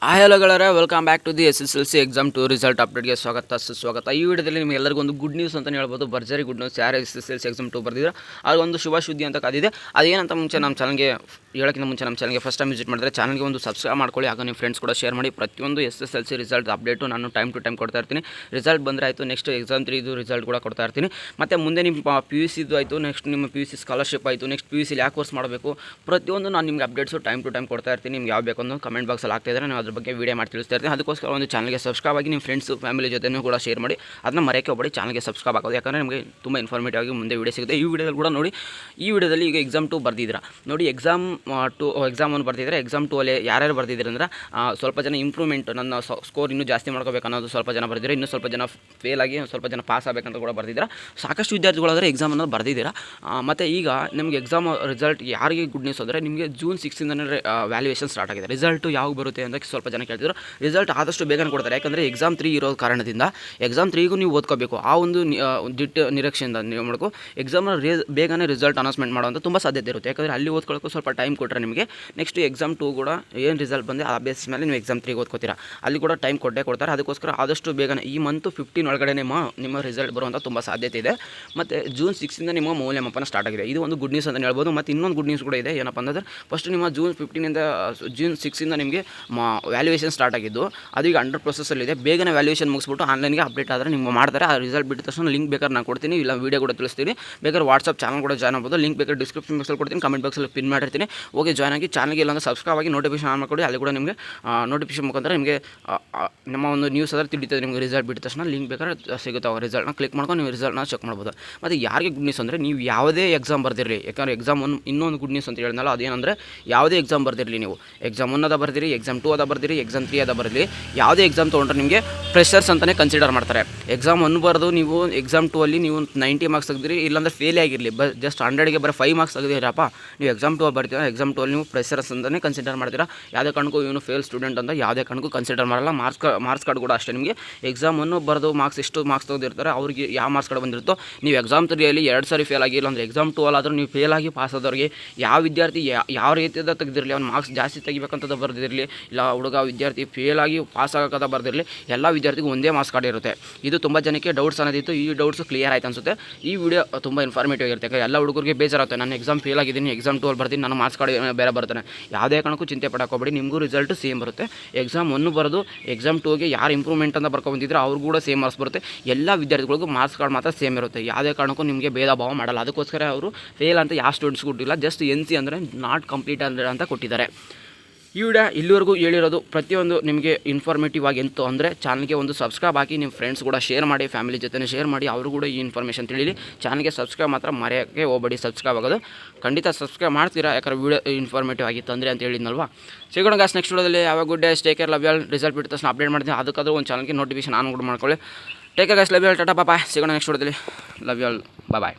Hello ಗೆಳೆಯರೇ, welcome back to the SSLC exam 2 result ಅಪ್ಡೇಟ್ಗೆ ಸ್ವಾಗತ. ಈ ವಿಡಿಯೋದಲ್ಲಿ ನಿಮಗೆ ಎಲ್ಲರಿಗೂ ಒಂದು ಗುಡ್ ನ್ಯೂಸ್ ಅಂತಲೇ ಹೇಳ್ಬೋದು. ಭರ್ಜರಿ ಗುಡ್ ನ್ಯೂಸ್. ಯಾರು SSLC ಎಕ್ಸಾಮ್ 2 ಬರ್ದಿದ್ರೆ ಅದು ಒಂದು ಶುಭ ಸುದ್ದಿ ಅಂತ ಕಾದಿದೆ. ಅದೇನಂತ ಮುಂಚೆ ನಮ್ಮ ಚಾನಲ್ಗೆ ಹೇಳೋಕ್ಕಿಂತ ಮುಂಚೆ ನಮ್ಮ ಚಾನಲ್ಗೆ ಫಸ್ಟ್ ಟೈಮ್ ವಿಸಿಟ್ ಮಾಡಿದ್ರೆ ಚಾನಲ್ಗೆ ಒಂದು ಸಬ್ಸ್ಕ್ರೈಬ್ ಮಾಡ್ಕೊಳ್ಳಿ. ಆಗ ನಿಮ್ಮ ಫ್ರೆಂಡ್ಸ್ ಕೂಡ ಶೇರ್ ಮಾಡಿ. ಪ್ರತಿಯೊಂದು SSLC ರಿಸಲ್ಟ್ ಅಪ್ಡೇಟು ನಾನು ಟೈಮ್ ಟು ಟೈಮ್ ಕೊಡ್ತಾ ಇರ್ತೀನಿ. ರಿಸಲ್ಟ್ ಬಂದರೆ ಆಯಿತು, ನೆಕ್ಸ್ಟ್ ಎಕ್ಸಾಮ್ 3 ರಿಸಲ್ಟ್ ಕೂಡ ಕೊಡ್ತಾ ಇರ್ತೀನಿ. ಮತ್ತು ಮುಂದೆ ನಿಮ್ಮ PUC ಆಯಿತು, ನೆಕ್ಸ್ಟ್ ನಿಮ್ಮ PUC ಸ್ಕಾಲರ್ಶಿಪ್ ಆಯಿತು, ನೆಕ್ಸ್ಟ್ PUC ಯಾವ ಕೋರ್ಸ್ ಮಾಡಬೇಕು, ಪ್ರತಿಯೊಂದು ನಾನು ನಿಮಗೆ ಅಪ್ಡೇಟ್ಸು ಟೈಮ್ ಟು ಟೈಮ್ ಕೊಡ್ತಾ ಇರ್ತೀನಿ. ನಿಮ್ಗೆ ಯಾವ ಬೇಕು ಅನ್ನೋ ಕಮೆಂಟ್ ಬಾಕ್ಸಲ್ಲಿ ಆಗ್ತಾಯಿದ್ರೆ ನಾನು ಅದ್ರ ಬಗ್ಗೆ ವೀಡಿಯೋ ಮಾಡಿ ತಿಳಿಸ್ತಾ ಇರ್ತೀನಿ. ಅದಕ್ಕೋಸ್ಕರ ಒಂದು ಚಾನಲ್ಗೆ ಸಬ್ಸ್ಕ್ರೈಬ್ ಆಗಿ ನಿಮ್ಮ ಫ್ರೆಂಡ್ಸ್ ಫ್ಯಾಮಿಲಿ ಜೊತೆನೂ ಕೂಡ ಶೇರ್ ಮಾಡಿ. ಅದನ್ನ ಮರೆಯೋಕ್ಕೆ ಹೋಗಬೇಡಿ, ಚಾನಲ್ಗೆ ಸಬ್ಸ್ಕ್ರೈಬ್ ಆಗೋದು. ಯಾಕಂದರೆ ನಿಮಗೆ ತುಂಬ ಇನ್ಫಾರ್ಮೇಟಿವ್ ಆಗಿ ಮುಂದೆ ವೀಡಿಯೋ ಸಿಗುತ್ತೆ. ಈ ವಿಡಿಯೋದಲ್ಲಿ ಕೂಡ ನೋಡಿ, ಈ ವಿಡಿಯೋದಲ್ಲಿ ಈಗ ಎಕ್ಸಾಮ್ 2 ಬರ್ದಿದ್ದೀರಾ ನೋಡಿ. ಎಕ್ಸಾಮ್ 1 ಬರ್ದಿದ್ದಾರೆ. ಎಕ್ಸಾಮ್ 2 ಅಲ್ಲಿ ಯಾರ್ಯಾರು ಬರ್ದಿದ್ದೀರ ಅಂದರೆ ಸ್ವಲ್ಪ ಜನ ಇಂಪ್ರೂವ್ಮೆಂಟ್, ನನ್ನ ಸ್ಕೋರ್ ಇನ್ನೂ ಜಾಸ್ತಿ ಮಾಡ್ಕೋಬೇಕು ಅನ್ನೋದು ಸ್ವಲ್ಪ ಜನ ಬರ್ದಿದ್ದಾರೆ. ಇನ್ನೂ ಸ್ವಲ್ಪ ಜನ ಫೇಲ್ ಆಗಿ ಸ್ವಲ್ಪ ಜನ ಪಾಸ್ ಆಗಬೇಕಂತ ಕೂಡ ಬರ್ದಿದ್ದೀರಾ. ಸಾಕಷ್ಟು ವಿದ್ಯಾರ್ಥಿಗಳಾದರೆ ಎಕ್ಸಾಮ್ ಅನ್ನೋದು ಬರ್ದಿದ್ದೀರಾ. ಮತ್ತು ಈಗ ನಿಮಗೆ ಎಕ್ಸಾಮ್ ರಿಸಲ್ಟ್ ಯಾರಿಗೆ ಗುಡ್ ನ್ಯೂಸ್ ಅಂದರೆ, ನಿಮಗೆ ಜೂನ್ 6 ವ್ಯಾಲ್ಯೂಯೇಷನ್ ಸ್ಟಾರ್ಟ್ ಆಗಿದೆ. ರಿಸಲ್ಟು ಯಾವಾಗ ಬರುತ್ತೆ ಅಂತ ಸ್ವಲ್ಪ ಜನ ಕೇಳ್ತಿದ್ರು. ರಿಸಲ್ಟ್ ಆದಷ್ಟು ಬೇಗನೆ ಕೊಡ್ತಾರೆ. ಯಾಕಂದರೆ ಎಕ್ಸಾಮ್ 3 ಇರೋ ಕಾರಣದಿಂದ ಎಕ್ಸಾಮ್ 3ಗೂ ನೀವು ಓದ್ಕೋಬೇಕು. ಆ ಒಂದು ನಿರೀಕ್ಷೆಯಿಂದ ನೀವು ಮಾಡಬೇಕು. ಎಕ್ಸಾಮ್ನ ಬೇಗನೆ ರಿಸಲ್ಟ್ ಅನೌನ್ಸ್ಮೆಂಟ್ ಮಾಡೋಂಥ ತುಂಬ ಸಾಧ್ಯತೆ ಇರುತ್ತೆ. ಯಾಕಂದರೆ ಅಲ್ಲಿ ಓದ್ಕೊಳ್ಳೋಕ್ಕೂ ಸ್ವಲ್ಪ ಟೈಮ್ ಕೊಟ್ಟರೆ ನಿಮಗೆ ನೆಕ್ಸ್ಟ್ ಎಕ್ಸಾಮ್ 2 ಕೂಡ ಏನು ರಿಸಲ್ಟ್ ಬಂದೆ ಆ ಬೇಸ್ ಮೇಲೆ ನೀವು ಎಕ್ಸಾಮ್ 3 ಓದ್ಕೋತೀರಾ. ಅಲ್ಲಿ ಕೂಡ ಟೈಮ್ ಕೊಡ್ತಾರೆ. ಅದಕ್ಕೋಸ್ಕರ ಆದಷ್ಟು ಬೇಗನೆ ಈ ಮಂತ್ 15 ಒಳಗಡೆ ನಿಮ್ಮ ರಿಸಲ್ಟ್ ಬರುವಂಥ ತುಂಬ ಸಾಧ್ಯತೆ ಇದೆ. ಮತ್ತು ಜೂನ್ 6 ನಿಮ್ಮ ಮೌಲ್ಯಮಾಪನ ಸ್ಟಾರ್ಟ್ ಆಗಿದೆ. ಇದು ಒಂದು ಗುಡ್ ನ್ಯೂಸ್ ಅಂತ ಹೇಳ್ಬೋದು. ಮತ್ತು ಇನ್ನೊಂದು ಗುಡ್ ನ್ಯೂಸ್ ಕೂಡ ಇದೆ. ಏನಪ್ಪ ಅಂದರೆ, ಫಸ್ಟ್ ನಿಮ್ಮ ಜೂನ್ 6 ನಿಮಗೆ ವ್ಯಾಲ್ಯೂಯೇಷನ್ ಸ್ಟಾರ್ಟ್ ಆಗಿದ್ದು ಅದು ಈಗ ಅಂಡರ್ ಪ್ರೊಸೆಸಲ್ಲಿದೆ. ಬೇಗನೆ ವ್ಯಾಲ್ಯೂಯೇಷನ್ ಮುಗಿಸ್ಬಿಟ್ಟು ಆನ್ಲೈನ್ಗೆ ಅಪ್ಡೇಟ್ ಆದರೆ ನಿಮ್ಗೆ ಮಾಡ್ತಾರೆ. ಆ ರಿಸಲ್ಟ್ ಬಿಟ್ಟ ತಕ್ಷಣ ಲಿಂಕ್ ಬೇಕಾದ್ರೆ ನಾನು ಕೊಡ್ತೀನಿ, ಇಲ್ಲ ವೀಡಿಯೋ ಕೂಡ ತಿಳಿಸ್ತೀನಿ. ಬೇಕಾದ್ರೆ ವಾಟ್ಸಪ್ ಚಾನಲ್ ಕೂಡ ಜಾಯ್ನ್ ಆಗ್ಬೋದು. ಲಿಂಕ್ ಬೇಕಾದ್ರೆ ಡಿಸ್ಕ್ರಿಪ್ಷನ್ ಬಾಕ್ಸಲ್ಲಿ ಕೊಡ್ತೀನಿ, ಕಮೆಂಟ್ ಬಾಕ್ಸಲ್ಲಿ ಪಿನ್ ಮಾಡಿರ್ತೀನಿ. ಓಕೆ, ಜಾಯ್ನ್ ಆಗಿ ಚಾನಲ್ಗೆ ಇಲ್ಲ ಅಂದರೆ ಸಬ್ಸ್ಕ್ರೈಬ್ ಆಗಿ ನೋಟಿಫಿಕೇಶನ್ ಆನ್ ಮಾಡಿಕೊಡಿ. ಅಲ್ಲಿ ಕೂಡ ನಿಮಗೆ ನೋಟಿಫಿಕೇಶನ್ ಮುಖಾಂತರ ನಿಮಗೆ ನಮ್ಮ ಒಂದು ನ್ಯೂಸ್ ಆದರೆ ತಿಳಿತದೆ. ನಿಮಗೆ ರಿಸಲ್ಟ್ ಬಿಟ್ಟ ತಕ್ಷಣ ಲಿಂಕ್ ಬೇಕಾದ್ರೆ ಸಿಗುತ್ತೆ. ಆ ರಿಸಲ್ಟ್ನ ಕ್ಲಿಕ್ ಮಾಡ್ಕೊಂಡು ನೀವು ರಿಸಲ್ಟ್ನ ಚೆಕ್ ಮಾಡ್ಬೋದು. ಮತ್ತು ಯಾರಿಗೆ ಗುಡ್ ನ್ಯೂಸ್ ಅಂದರೆ, ನೀವು ಯಾವುದೇ ಎಕ್ಸಾಮ್ ಬರ್ದಿರಲಿ, ಯಾಕಂದರೆ ಎಕ್ಸಾಮ್ ಇನ್ನೊಂದು ಗುಡ್ ನ್ಯೂಸ್ ಅಂತ ಹೇಳಿದ್ನಲ್ಲ, ಅದೇನಂದರೆ ಯಾವುದೇ ಎಕ್ಸಾಮ್ ಬರ್ದಿರಲಿ, ನೀವು ಎಕ್ಸಾಮ್ 1 ಅದ ಬರ್ದಿರಿ, ಎಕ್ಸಾಮ್ 2 ಅದ ಬರ್ದಿರಿ, ಎಕ್ಸಾಮ್ 3 ಅದ ಬರಲಿ, ಯಾವುದೇ ಎಕ್ಸಾಮ್ ತೊಗೊಂಡ್ರೆ ನಿಮಗೆ ಫ್ರೆಷರ್ಸ್ ಅಂತಲೇ ಕನ್ಸಿಡರ್ ಮಾಡ್ತಾರೆ. ಎಕ್ಸಾಮ್ 1 ಬರೆದು ನೀವು ಎಕ್ಸಾಮ್ 2 ಅಲ್ಲಿ ನೀವು 90 ಮಾರ್ಕ್ಸ್ ತೆಗೆದಿರಿ, ಇಲ್ಲಾಂದರೆ ಫೇಲೇ ಆಗಿರಲಿ, ಜಸ್ಟ್ 100ಗೆ ಬರೋ 5 ಮಾರ್ಕ್ಸ್ ತೆಗೆದಿರಪ್ಪ, ನೀವು ಎಕ್ಸಾಮ್ 2 ಬರ್ತೀರಾ, ಎಕ್ಸಾಮ್ 2 ಅಲ್ಲಿ ನೀವು ಫ್ರೆಷರ್ಸ್ ಅಂತಲೇ ಕನ್ಸಿಡರ್ ಮಾಡ್ತೀರಾ. ಯಾವುದೇ ಕಾರಣಕ್ಕೂ ಇವನು ಫೇಲ್ ಸ್ಟೂಡೆಂಟ್ ಅಂತ ಯಾವುದೇ ಕಾರಣಕ್ಕೂ ಕನ್ಸಿಡರ್ ಮಾಡಲ್ಲ. ಮಾರ್ಕ್ಸ್ ಕಾರ್ಡ್ ಕೂಡ ಅಷ್ಟೇ. ನಿಮಗೆ ಎಕ್ಸಾಮ್ 1 ಬರೆದು ಎಷ್ಟು ಮಾರ್ಕ್ಸ್ ತೆಗೆದಿರ್ತಾರೆ, ಅವ್ರಿಗೆ ಯಾವ ಮಾರ್ಕ್ಸ್ ಕಾರ್ಡ್ ಬಂದಿರುತ್ತೋ, ನೀವು ಎಕ್ಸಾಮ್ 3 ಅಲ್ಲಿ 2 ಸಾರಿ ಫೇಲ್ ಆಗಿಲ್ಲ ಅಂದರೆ ಎಕ್ಸಾಮ್ 2 ಅಲ್ಲಾದರೂ ನೀವು ಫೇಲ್ ಆಗಿ ಪಾಸ್ ಆದವ್ರಿಗೆ, ಯಾವ ವಿದ್ಯಾರ್ಥಿ ಯಾವ ರೀತಿಯಿಂದ ತೆಗೆದಿರಲಿ, ಅವ್ನು ಮಾರ್ಕ್ಸ್ ಜಾಸ್ತಿ ತೆಗಿಬೇಕಂತದ್ದು ಬರ್ದಿರಲಿ, ಇಲ್ಲ ಹುಡುಗ ವಿದ್ಯಾರ್ಥಿ ಫೇಲ್ ಆಗಿ ಪಾಸ್ ಆಗೋದ ಬರ್ದಿರಲಿ, ಎಲ್ಲ ವಿದ್ಯಾರ್ಥಿಗೂ ಒಂದೇ ಮಾರ್ಕ್ಸ್ ಕಾರ್ಡ್ ಇರುತ್ತೆ. ಇದು ತುಂಬ ಜನಕ್ಕೆ ಡೌಟ್ಸ್ ಅನ್ನೋದಿತ್ತು. ಈ ಡೌಟ್ಸ್ ಕ್ಲಿಯರ್ ಆಯ್ತು ಅನಿಸುತ್ತೆ. ಈ ವಿಡಿಯೋ ತುಂಬ ಇನ್ಫಾರ್ಮೇಟಿವ್ ಆಗಿರುತ್ತೆ. ಎಲ್ಲ ಹುಡುಗರಿಗೆ ಬೇಜಾರುತ್ತೆ, ನಾನು ಎಕ್ಸಾಮ್ ಫೇಲ್ ಆಗಿದ್ದೀನಿ, ಎಕ್ಸಾಮ್ 2 ಅಲ್ಲಿ ಬರ್ತೀನಿ, ನನ್ನ ಮಾರ್ಕ್ಸ್ ಕಾರ್ಡ್ ಬೇರೆ ಬರ್ತಾನೆ. ಯಾವುದೇ ಕಾರಣಕ್ಕೂ ಚಿಂತೆ ಪಡೋಕೋಬೇಡಿ, ನಿಮಗೂ ರಿಸಲ್ಟ್ ಸೇಮ್ ಬರುತ್ತೆ. ಎಕ್ಸಾಮ್ 1 ಬರೋದು ಎಕ್ಸಾಮ್ 2ಗೆ ಯಾರು ಇಂಪ್ರೂವ್ಮೆಂಟ್ ಅಂತ ಬರ್ಕೊಂಡ್ಬಂದಿದ್ರೆ ಅವ್ರು ಕೂಡ ಸೇಮ್ ಮಾರ್ಕ್ಸ್ ಬರುತ್ತೆ. ಎಲ್ಲ ವಿದ್ಯಾರ್ಥಿಗಳಿಗೂ ಮಾರ್ಕ್ಸ್ ಕಾರ್ಡ್ ಮಾತ್ರ ಸೇಮ್ ಇರುತ್ತೆ. ಯಾವುದೇ ಕಾರಣಕ್ಕೂ ನಿಮಗೆ ಭೇದ ಭಾವ ಮಾಡಲ್ಲ. ಅದಕ್ಕೋಸ್ಕರ ಅವರು ಫೇಲ್ ಅಂತ ಯಾವ ಸ್ಟೂಡೆಂಟ್ಸ್ ಕೊಟ್ಟಿಲ್ಲ, ಜಸ್ಟ್ NC ಅಂದರೆ ನಾಟ್ ಕಂಪ್ಲೀಟ್ ಅಂತ ಕೊಟ್ಟಿದ್ದಾರೆ. ಈ ವಿಡಿಯೋ ಇಲ್ಲಿವರೆಗೂ ಹೇಳಿರೋದು ಪ್ರತಿಯೊಂದು ನಿಮಗೆ ಇನ್ಫಾರ್ಮೇಟಿವ್ ಆಗಿ ಎಂತು ಅಂದರೆ, ಚಾನಲ್ಗೆ ಒಂದು ಸಬ್ಸ್ಕ್ರೈಬ್ ಹಾಕಿ ನಿಮ್ಮ ಫ್ರೆಂಡ್ಸ್ ಕೂಡ ಶೇರ್ ಮಾಡಿ, ಫ್ಯಾಮಿಲಿ ಜೊತೆ ಶೇರ್ ಮಾಡಿ, ಅವರು ಕೂಡ ಈ ಇನ್ಫಾರ್ಮೇಷನ್ ತಿಳಿಲಿ. ಚಾನಲ್ಗೆ ಸಬ್ಸ್ಕ್ರೈಬ್ ಮಾತ್ರ ಮರೆಯೋಕ್ಕೆ ಹೋಗಬೇಡಿ. ಸಬ್ಸ್ಕ್ರೈಬ್ ಆಗೋದು ಖಂಡಿತ ಸಬ್ಸ್ಕ್ರೈಬ್ ಮಾಡ್ತೀರಾ, ಯಾಕಂದರೆ ವಿಡಿಯೋ ಇನ್ಫಾರ್ಮೇಟಿವ್ ಆಗಿತ್ತು ಅಂದರೆ ಅಂತ ಹೇಳಿದ್ನಲ್ವಾ. ಸಿಗೋಣ ಗಾಸ್ ನೆಕ್ಸ್ಟ್ ವಿಡಿಯೋದಲ್ಲಿ. ಯಾವಾಗ good day, take care, love you all. Result ಬಿಟ್ಟ ತಕ್ಷಣ ಅಪ್ಡೇಟ್ ಮಾಡ್ತೀನಿ. ಅದಕ್ಕಾದ್ರೂ ಒಂದು ಚಾನಲ್ಗೆ ನೋಟಿಫಿಕೇಶನ್ ಆನ್ ಕೂಡ ಮಾಡ್ಕೊಳ್ಳಿ. Take care guys, love you all, tata bye. ಸಿಗೋಣ ನೆಕ್ಸ್ಟ್ ವಿಡಿಯೋದಲ್ಲಿ. Love you all, bye.